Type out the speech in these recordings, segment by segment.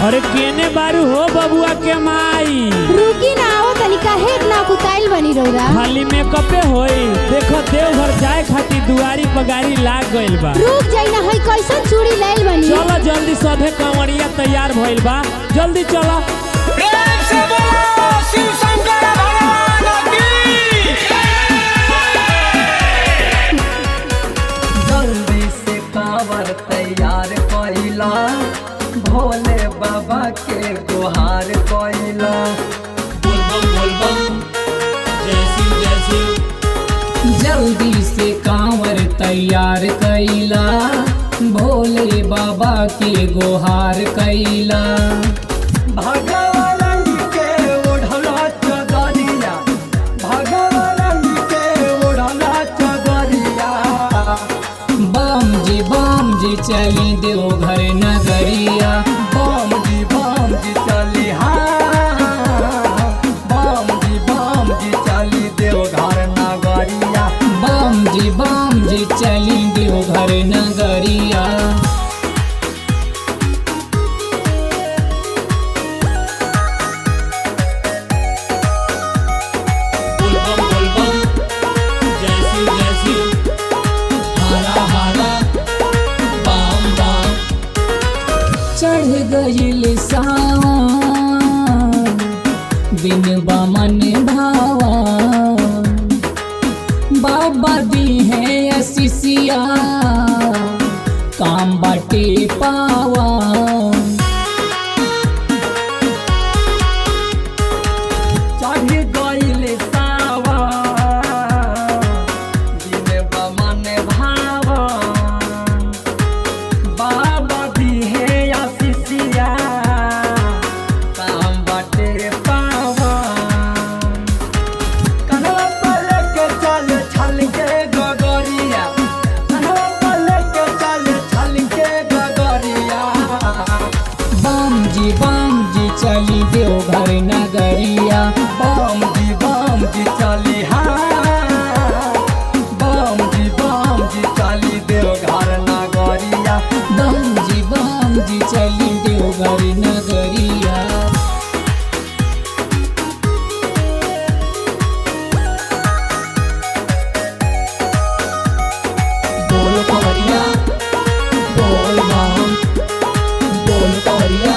अरे केने बारू हो बबुआ के माई। रुकी ना आओ तनी काहे इतना कुताइल बनी रौरा। खाली मेकअपे होई। देखो देवघर जाए खातिर दुआरी पर गाड़ी लाग गइल बा। रुक जाई ना हई कैसन चूड़ी लेल बनी। चलो जल्दी सभे कंवरिया तैयार भइल बा, जल्दी चलो। प्रेम से बोलो शिव शंकर भगवान की। जल्दी से कांवर तैयार कइला, भोले बाबा के गुहार कइला। बोल बम जय शिव जय शिव। जल्दी से कांवर तैयार कइला, भोले बाबा के गुहार कइला। भगवान के ओढ़ला चदरिया, भगवान के ओढ़ला चदरिया। बम जी चली देवघर नगरिया। बम जी चली बम जी चली देवघर नगरिया। बम जी चली देवघर नगरिया। बोल बम जय शिव जय शिव। हरा हरा बम बम। चढ़ गइल सावन, दिन बमन भावा। बाबा दी है असिसिया, काम बाटे पावा। चढ़ गइल सावन, दिन बमन भावा। बाबा दी है असिसिया, काम बाटे पावा। कन्हवा पर लेके चल छल के गगरिया, कन्हवा पर लेके चल छल के गगरिया। बम जी चली देवघर नगरिया। बम जी चली बम जी चली देवघर नगरिया। बम जी चली देवघर नगरिया। बोल कवरिया, बोल बम, बोल कवरिया,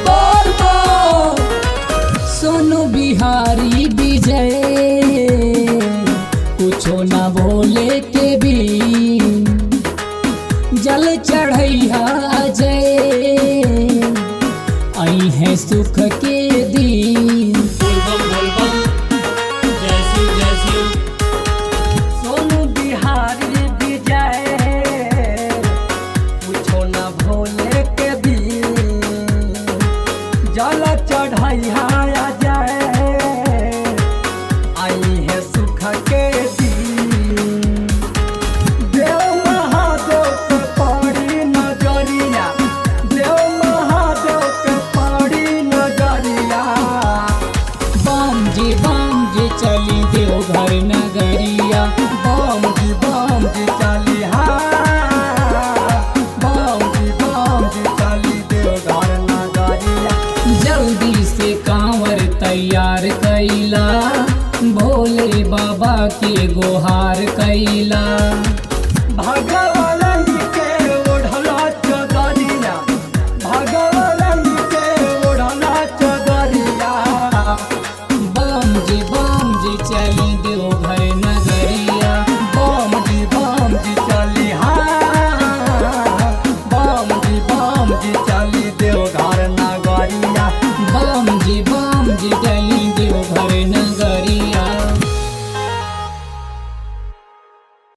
बोल बम। सोनू बिहारी विजय, कुछो ना बोले के भी। जल चढ़ैया जय, आई है सुख के दिन। बोल बम जय शिव जय शिव। सोनू बिहारी विजय, कुछो न भोले के दिन। जल चढ़ैया जय, आई है सुख के दिन। देव महादेव के पड़ी नजरिया, देव महादेव के पड़ी नजरिया। बम जी चली देवघर नगरिया। बम जी चली बम जी चली देवघर नगरिया। जल्दी से कांवर तैयार कइला, भोले बाबा के गुहार कइला।